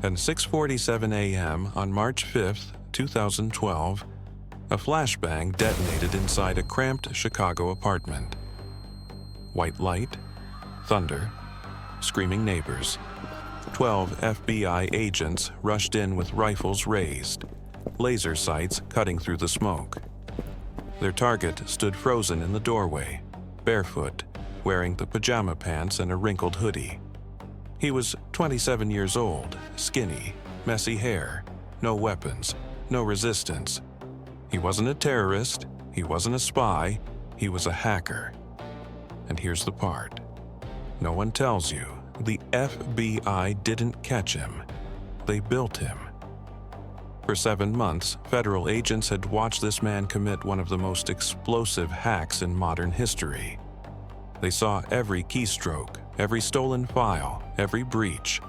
At 6:47 a.m. on March 5, 2012, a flashbang detonated inside a cramped Chicago apartment. White light, thunder, screaming neighbors. 12 FBI agents rushed in with rifles raised, laser sights cutting through the smoke. Their target stood frozen in the doorway, barefoot, wearing the pajama pants and a wrinkled hoodie. He was 27 years old, skinny, messy hair, no weapons, no resistance. He wasn't a terrorist, he wasn't a spy, he was a hacker. And here's the part. No one tells you, the FBI didn't catch him. They built him. For 7 months, federal agents had watched this man commit one of the most explosive hacks in modern history. They saw every keystroke, every stolen file, every breach.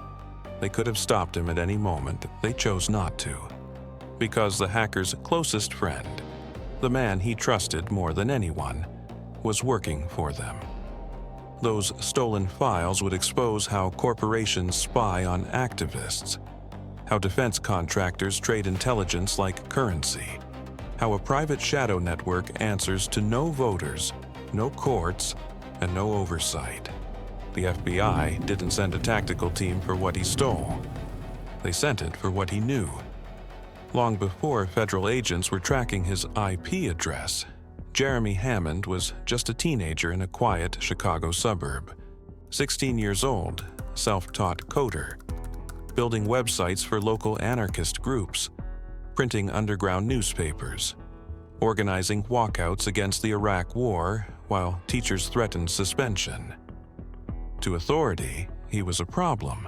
They could have stopped him at any moment. They chose not to. Because the hacker's closest friend, the man he trusted more than anyone, was working for them. Those stolen files would expose how corporations spy on activists, how defense contractors trade intelligence like currency, how a private shadow network answers to no voters, no courts, and no oversight. The FBI didn't send a tactical team for what he stole. They sent it for what he knew. Long before federal agents were tracking his IP address, Jeremy Hammond was just a teenager in a quiet Chicago suburb. 16 years old, self-taught coder, building websites for local anarchist groups, printing underground newspapers, organizing walkouts against the Iraq War while teachers threatened suspension. To authority, he was a problem.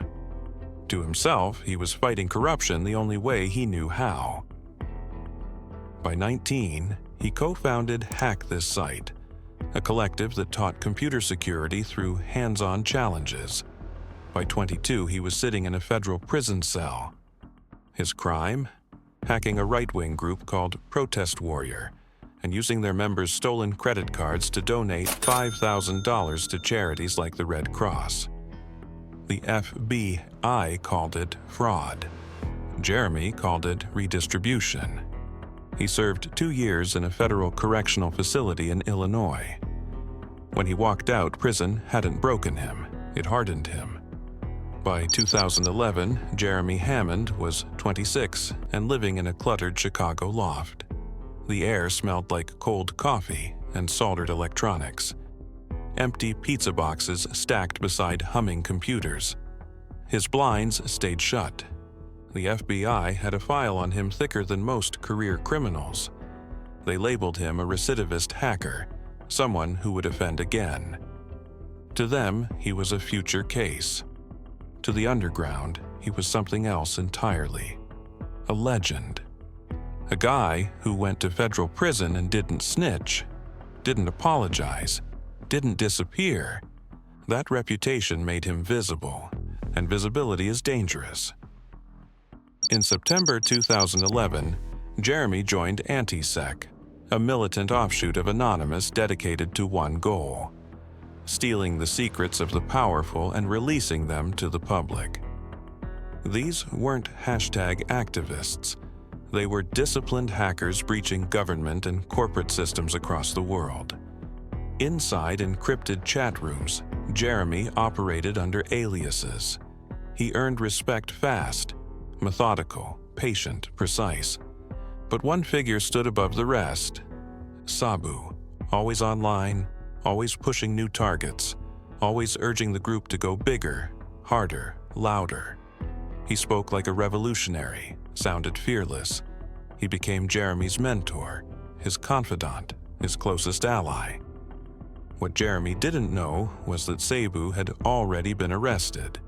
To himself, he was fighting corruption the only way he knew how. By 19, he co-founded Hack This Site, a collective that taught computer security through hands-on challenges. By 22, he was sitting in a federal prison cell. His crime? Hacking a right-wing group called Protest Warrior and using their members' stolen credit cards to donate $5,000 to charities like the Red Cross. The FBI called it fraud. Jeremy called it redistribution. He served 2 years in a federal correctional facility in Illinois. When he walked out, prison hadn't broken him, it hardened him. By 2011, Jeremy Hammond was 26 and living in a cluttered Chicago loft. The air smelled like cold coffee and soldered electronics. Empty pizza boxes stacked beside humming computers. His blinds stayed shut. The FBI had a file on him thicker than most career criminals. They labeled him a recidivist hacker, someone who would offend again. To them, he was a future case. To the underground, he was something else entirely. A legend. A guy who went to federal prison and didn't snitch, didn't apologize, didn't disappear. That reputation made him visible, and visibility is dangerous. In September 2011, Jeremy joined Anti-Sec, a militant offshoot of Anonymous dedicated to one goal: stealing the secrets of the powerful and releasing them to the public. These weren't hashtag activists. They were disciplined hackers breaching government and corporate systems across the world. Inside encrypted chat rooms, Jeremy operated under aliases. He earned respect fast, methodical, patient, precise. But one figure stood above the rest: Sabu, always online, always pushing new targets, always urging the group to go bigger, harder, louder. He spoke like a revolutionary, sounded fearless. He became Jeremy's mentor, his confidant, his closest ally. What Jeremy didn't know was that Sabu had already been arrested.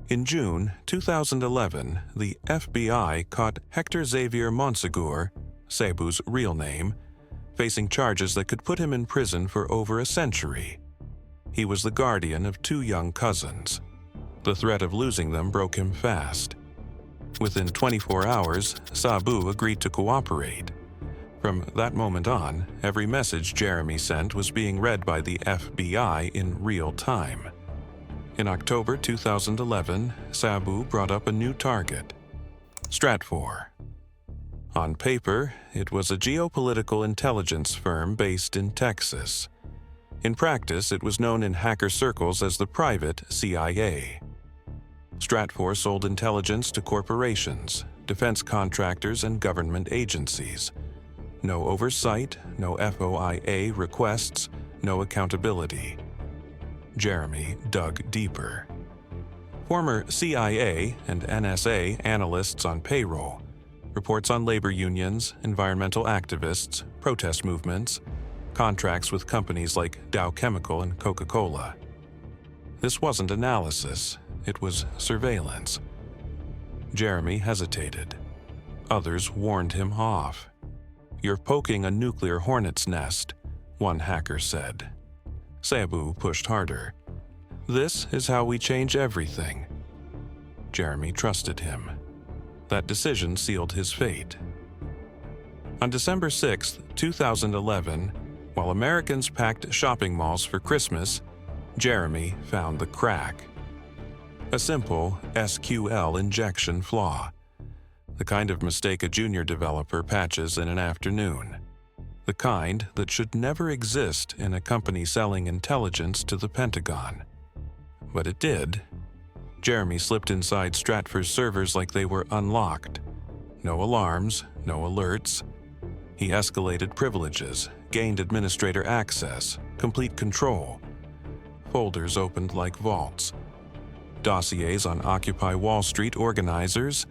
In June 2011, the FBI caught Hector Xavier Monsegur, Sabu's real name, facing charges that could put him in prison for over a century. He was the guardian of 2 young cousins. The threat of losing them broke him fast. Within 24 hours, Sabu agreed to cooperate. From that moment on, every message Jeremy sent was being read by the FBI in real time. In October 2011, Sabu brought up a new target: Stratfor. On paper, it was a geopolitical intelligence firm based in Texas. In practice, it was known in hacker circles as the private CIA. Stratfor sold intelligence to corporations, defense contractors, and government agencies. No oversight, no FOIA requests, no accountability. Jeremy dug deeper. Former CIA and NSA analysts on payroll, reports on labor unions, environmental activists, protest movements, contracts with companies like Dow Chemical and Coca-Cola. This wasn't analysis, it was surveillance. Jeremy hesitated. Others warned him off. "You're poking a nuclear hornet's nest," one hacker said. Sabu pushed harder. "This is how we change everything." Jeremy trusted him. That decision sealed his fate. On December 6, 2011, while Americans packed shopping malls for Christmas, Jeremy found the crack. A simple SQL injection flaw. The kind of mistake a junior developer patches in an afternoon. The kind that should never exist in a company selling intelligence to the Pentagon. But it did. Jeremy slipped inside Stratfor's servers like they were unlocked. No alarms, no alerts. He escalated privileges, gained administrator access, complete control. Folders opened like vaults. Dossiers on Occupy Wall Street organizers.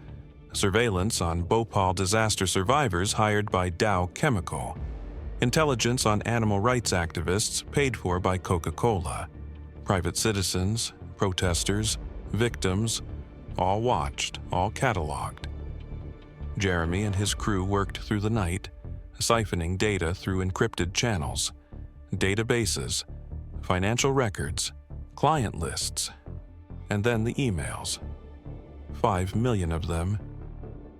Surveillance on Bhopal disaster survivors hired by Dow Chemical. Intelligence on animal rights activists paid for by Coca-Cola. Private citizens, protesters, victims, all watched, all cataloged. Jeremy and his crew worked through the night, siphoning data through encrypted channels, databases, financial records, client lists, and then the emails. 5 million of them.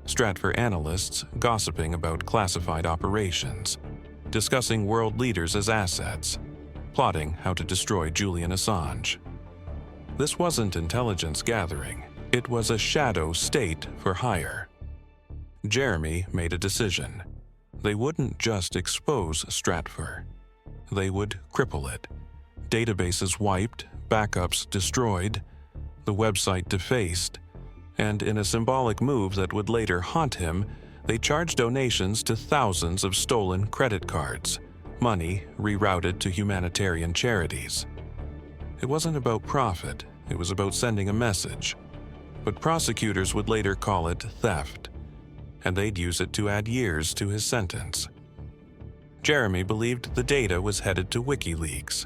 Stratfor analysts gossiping about classified operations, discussing world leaders as assets, plotting how to destroy Julian Assange. This wasn't intelligence gathering, it was a shadow state for hire. Jeremy made a decision. They wouldn't just expose Stratfor. They would cripple it. Databases wiped, backups destroyed, the website defaced, and in a symbolic move that would later haunt him, they charged donations to thousands of stolen credit cards, money rerouted to humanitarian charities. It wasn't about profit, it was about sending a message. But prosecutors would later call it theft, and they'd use it to add years to his sentence. Jeremy believed the data was headed to WikiLeaks.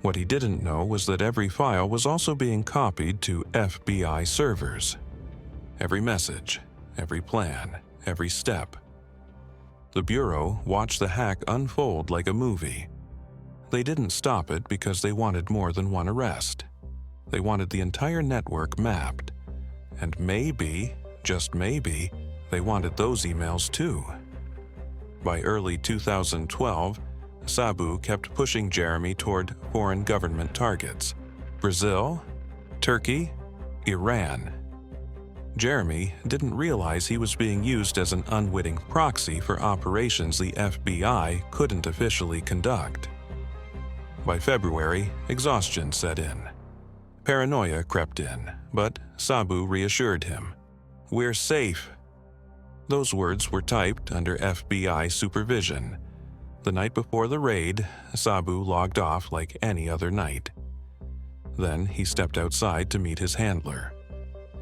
What he didn't know was that every file was also being copied to FBI servers. Every message, every plan, every step. The Bureau watched the hack unfold like a movie. They didn't stop it because they wanted more than one arrest. They wanted the entire network mapped. And maybe, just maybe, they wanted those emails too. By early 2012, Sabu kept pushing Jeremy toward foreign government targets: Brazil, Turkey, Iran. Jeremy didn't realize he was being used as an unwitting proxy for operations the FBI couldn't officially conduct. By February, exhaustion set in. Paranoia crept in, but Sabu reassured him. "We're safe." Those words were typed under FBI supervision. The night before the raid, Sabu logged off like any other night. Then he stepped outside to meet his handler.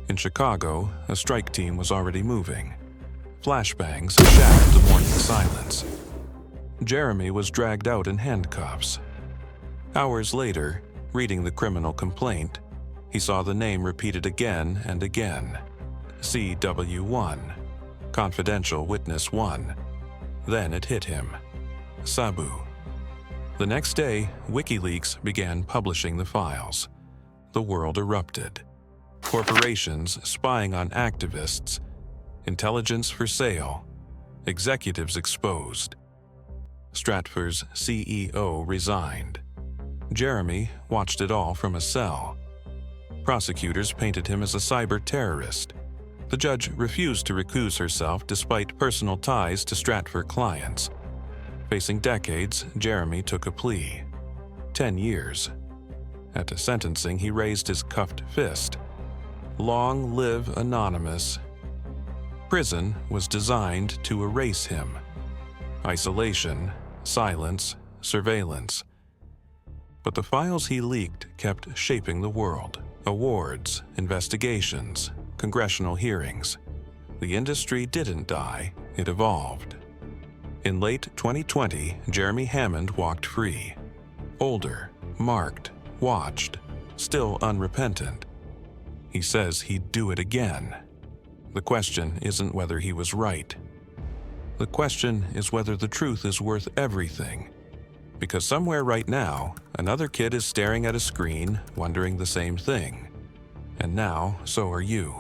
In Chicago, a strike team was already moving. Flashbangs shattered the morning silence. Jeremy was dragged out in handcuffs. Hours later, reading the criminal complaint, he saw the name repeated again and again. CW1, Confidential Witness 1. Then it hit him. Sabu. The next day, WikiLeaks began publishing the files. The world erupted. Corporations spying on activists, intelligence for sale, executives exposed. Stratfor's CEO resigned. Jeremy watched it all from a cell. Prosecutors painted him as a cyber terrorist. The judge refused to recuse herself despite personal ties to Stratfor clients. Facing decades, Jeremy took a plea. 10 years. At the sentencing, he raised his cuffed fist. Long live Anonymous. Prison was designed to erase him. Isolation, silence, surveillance. But the files he leaked kept shaping the world. Awards, investigations, congressional hearings. The industry didn't die, it evolved. In late 2020, Jeremy Hammond walked free. Older, marked, watched, still unrepentant. He says he'd do it again. The question isn't whether he was right. The question is whether the truth is worth everything. Because somewhere right now, another kid is staring at a screen, wondering the same thing. And now, so are you.